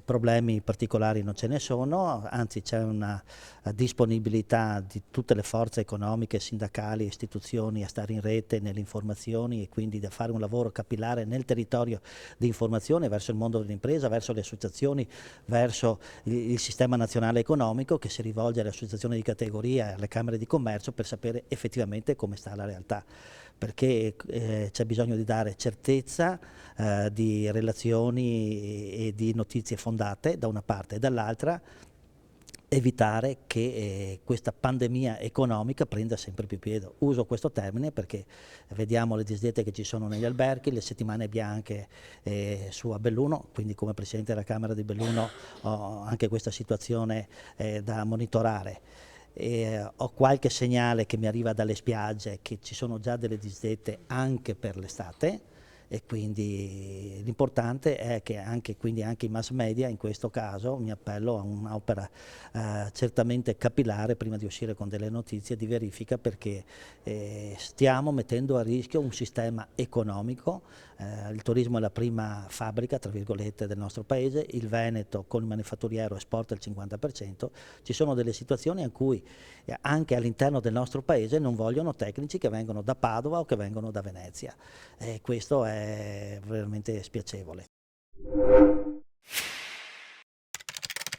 problemi particolari non ce ne sono, anzi c'è una disponibilità di tutte le forze economiche, sindacali, istituzioni a stare in rete nelle informazioni e quindi da fare un lavoro capillare nel territorio di informazione verso il mondo dell'impresa, verso le associazioni, verso il sistema nazionale economico che si rivolge alle associazioni di categoria e alle camere di commercio per sapere effettivamente come sta la realtà, perché c'è bisogno di dare certezza di relazioni e di notizie fondate da una parte e dall'altra evitare che questa pandemia economica prenda sempre più piede. Uso questo termine perché vediamo le disdette che ci sono negli alberghi, le settimane bianche su a Belluno, quindi come Presidente della Camera di Belluno ho anche questa situazione da monitorare. Ho qualche segnale che mi arriva dalle spiagge che ci sono già delle disdette anche per l'estate, e quindi l'importante è che anche i mass media in questo caso, mi appello a un'opera certamente capillare prima di uscire con delle notizie di verifica, perché stiamo mettendo a rischio un sistema economico. Il turismo è la prima fabbrica tra virgolette del nostro paese, il Veneto con il manifatturiero esporta il 50%, ci sono delle situazioni in cui anche all'interno del nostro paese non vogliono tecnici che vengono da Padova o che vengono da Venezia. Questo è veramente spiacevole.